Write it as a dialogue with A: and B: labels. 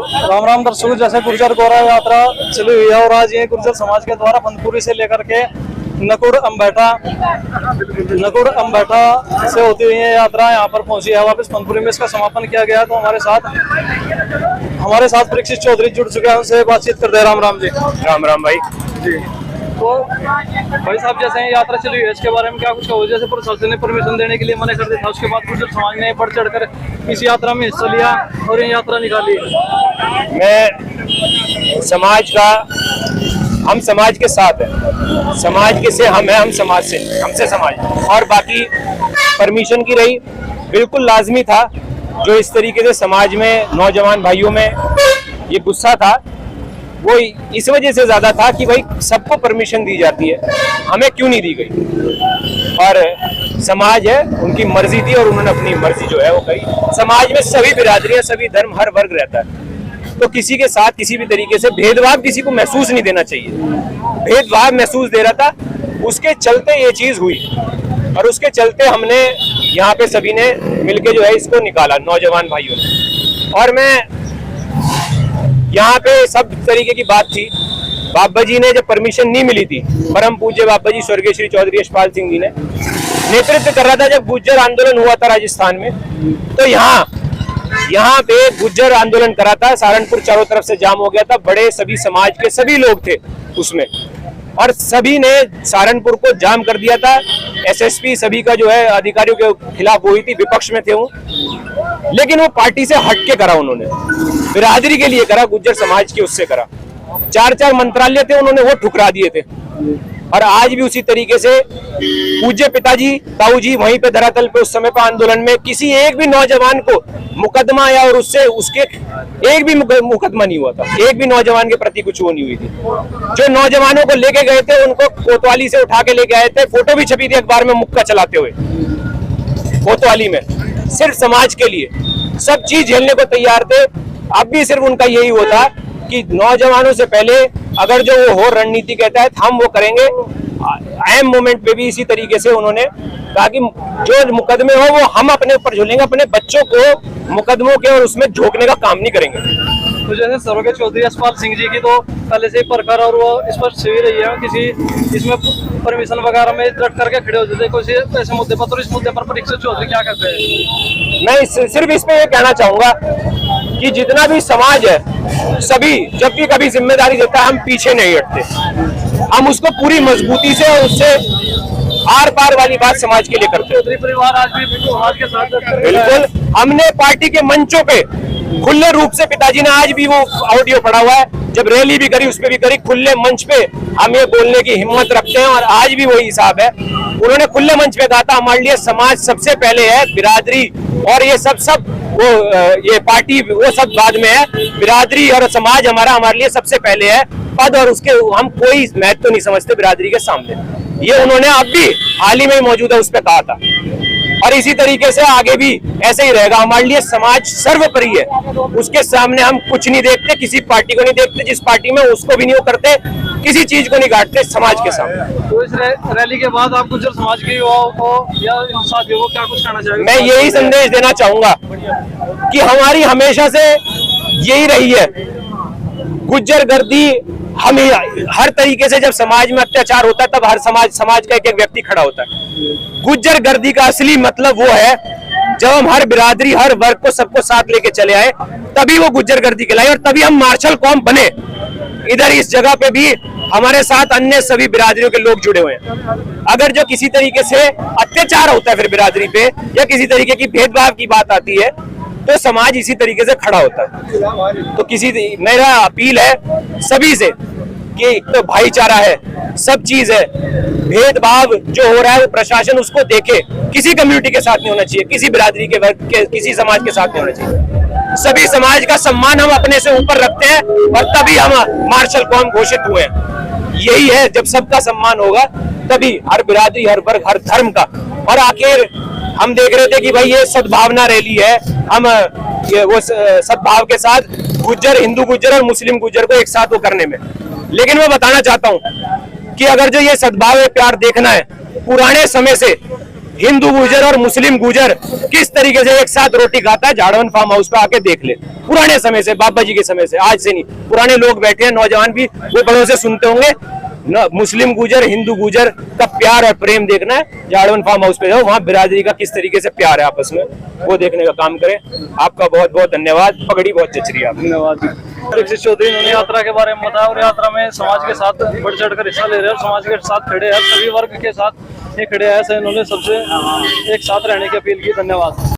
A: राम राम दर्शकों, जैसे गुर्जर गौरव यात्रा चली हुई है और आज ये गुर्जर समाज के द्वारा पंतपुरी से लेकर के नकुड़ अम्बेठा से होती हुई ये यात्रा यहाँ पर पहुंची है। वापस पंतपुरी में इसका समापन किया गया। तो हमारे साथ परीक्षित चौधरी जुड़ चुके हैं, उनसे बातचीत करते हैं। राम राम जी।
B: राम राम भाई
A: जी। तो भाई साहब, जैसे ये यात्रा चली हुई है इसके बारे में क्या कुछ कहो? जैसे प्रशासन ने परमिशन देने के लिए मना कर दिया था, उसके बाद गुर्जर समाज ने बढ़ चढ़ कर इस यात्रा में हिस्सा लिया और ये यात्रा निकाली।
B: मैं समाज का, हम समाज के साथ है, समाज के से हम है, हम समाज से, हमसे समाज। और बाकी परमिशन की रही, बिल्कुल लाजमी था। जो इस तरीके से समाज में नौजवान भाइयों में ये गुस्सा था, वो इस वजह से ज्यादा था कि भाई सबको परमिशन दी जाती है, हमें क्यों नहीं दी गई। और समाज है, उनकी मर्जी थी और उन्होंने अपनी मर्जी जो है वो करी। समाज में सभी बिरादरियां, सभी धर्म, हर वर्ग रहता है, तो किसी के साथ किसी भी तरीके से भेदभाव किसी को महसूस नहीं देना चाहिए। भेदभाव महसूस दे रहा था, उसके चलते ये चीज हुई और उसके चलते हमने यहाँ पे सभी ने मिलके जो है इसको निकाला, नौजवान भाइयों ने। और मैं यहाँ पे सब तरीके की बात थी। बाबा जी ने जब परमिशन नहीं मिली थी, परम पूज्य बाबा जी स्वर्गीय श्री चौधरी यशपाल सिंह जी ने नेतृत्व कर रहा था जब गुज्जर आंदोलन हुआ था राजस्थान में, तो यहाँ पे गुज्जर आंदोलन करा था। सहारनपुर चारों तरफ से जाम हो गया था, बड़े सभी समाज के सभी लोग थे उसमें, और सभी ने सहारनपुर को जाम कर दिया था। एसएसपी सभी का जो है अधिकारियों के खिलाफ हुई थी, विपक्ष में थे वो, लेकिन वो पार्टी से हट के करा, उन्होंने बिरादरी के लिए करा, गुज्जर समाज के उससे करा। 4 मंत्रालय थे, उन्होंने वो ठुकरा दिए थे। और आज भी उसी तरीके से पूज्य पिताजी ताऊ जी वहीं पे धरातल पे उस समय पे आंदोलन में किसी एक भी नौजवान को मुकदमा या और उससे उसके एक भी मुकदमा नहीं हुआ था, एक भी नौजवान के प्रति कुछ वो नहीं हुई थी। जो नौजवानों को लेके गए थे उनको कोतवाली से उठा के लेके आए थे, फोटो भी छपी थी अखबार में मुक्का चलाते हुए कोतवाली में, सिर्फ समाज के लिए सब चीज झेलने को तैयार थे। अब भी सिर्फ उनका यही होता कि नौजवानों से पहले अगर जो वो हो रणनीति के तहत हम वो करेंगे। अहम मोमेंट पे भी इसी तरीके से उन्होंने कहा कि जो मुकदमे हो वो हम अपने ऊपर झूलेंगे, अपने बच्चों को मुकदमों के और उसमें झोंकने का काम नहीं करेंगे।
A: तो जैसे स्वर्गीय चौधरी यशपाल सिंह जी की तो पहले से ही परखर और वो स्पष्ट हुई रही है, किसी इसमें परमिशन वगैरह में डट करके खड़े होते थे कोई ऐसे मुद्दे पर। तो इस मुद्दे पर परीक्षित चौधरी क्या करते हैं?
B: मैं सिर्फ इस पे ये कहना चाहूंगा कि जितना भी समाज है, सभी जब भी कभी जिम्मेदारी देता है, हम पीछे नहीं हटते, हम उसको पूरी मजबूती से और उससे आर पार वाली बात समाज के लिए करते हैं।
A: चौधरी परिवार आज भी समाज के साथ
B: बिल्कुल, हमने पार्टी के मंचों पे खुले रूप से, पिताजी ने आज भी वो ऑडियो पड़ा हुआ है, जब रैली भी करी उस पर भी करी, खुले मंच पे हम ये बोलने की हिम्मत रखते हैं और आज भी वही हिसाब है। उन्होंने खुले मंच पे कहा था हमारे लिए समाज सबसे पहले है, बिरादरी और ये सब वो ये पार्टी वो सब बाद में है, बिरादरी और समाज हमारे लिए सबसे पहले है। पद और उसके हम कोई महत्व नहीं समझते बिरादरी के सामने। ये उन्होंने अब भी हाल ही में मौजूद है उस पर कहा था और इसी तरीके से आगे भी ऐसे ही रहेगा। हमारे लिए समाज सर्वोपरि है, उसके सामने हम कुछ नहीं देखते, किसी पार्टी को नहीं देखते, जिस पार्टी में उसको भी नहीं वो करते, किसी चीज को नहीं काटते समाज के सामने।
A: तो इस रैली के बाद आप गुज्जर समाज के युवाओं को या साथियों को क्या कुछ कहना चाहेंगे?
B: मैं यही संदेश देना चाहूंगा कि हमारी हमेशा से यही रही है, गुज्जर गर्दी हम हर तरीके से, जब समाज में अत्याचार होता है तब हर समाज का एक व्यक्ति खड़ा होता है। गुज्जर गर्दी का असली मतलब वो है जब हम हर बिरादरी, हर वर्ग को, सबको साथ लेके चले आए, तभी वो गुज्जर गर्दी कहलाई और तभी हम मार्शल कौम बने। इधर इस जगह पे भी हमारे साथ अन्य सभी बिरादरियों के लोग जुड़े हुए हैं। अगर जो किसी तरीके से अत्याचार होता है फिर बिरादरी पे या किसी तरीके की भेदभाव की बात आती है तो समाज इसी तरीके से खड़ा होता है। तो मेरा अपील है सभी से कि एक तो भाईचारा है, सब चीज है, भेदभाव जो हो रहा है प्रशासन उसको देखे, किसी कम्युनिटी के साथ नहीं होना चाहिए, किसी बिरादरी के वर्ग के, किसी समाज के साथ नहीं होना चाहिए। सभी समाज का सम्मान हम अपने से ऊपर रखते हैं और तभी हम मार्शल कौम घोषित हुए हैं। यही है, जब सबका सम्मान होगा तभी हर बिरादरी, हर वर्ग, हर धर्म का। और आखिर हम देख रहे थे कि भाई ये सद्भावना रैली है, हम वो सद्भाव के साथ गुज्जर, हिंदू गुज्जर और मुस्लिम गुज्जर को एक साथ वो करने में, लेकिन मैं बताना चाहता हूं कि अगर जो ये सद्भाव है, प्यार देखना है, पुराने समय से हिंदू गुजर और मुस्लिम गुजर किस तरीके से एक साथ रोटी खाता है, झाड़वन फार्म हाउस पे आके देख ले। पुराने समय से, बाबा जी के समय से, आज से नहीं, पुराने लोग बैठे हैं, नौजवान भी वो बड़ों से सुनते होंगे न, मुस्लिम गुजर हिंदू गुजर का प्यार और प्रेम देखना है, झाड़वन फार्म हाउस पे जाओ, वहां बिरादरी का किस तरीके से प्यार है आपस में, वो देखने का काम करें। आपका बहुत बहुत धन्यवाद, पगड़ी बहुत जच रही है आपकी।
A: धन्यवाद। परीक्षित चौधरी ने यात्रा के बारे में बताया और यात्रा में समाज के साथ बढ़ चढ़ कर हिस्सा ले रहे हैं और समाज के साथ खड़े हैं, सभी वर्ग के साथ ये खड़े हैं, इन्होंने सबसे एक साथ रहने की अपील की। धन्यवाद।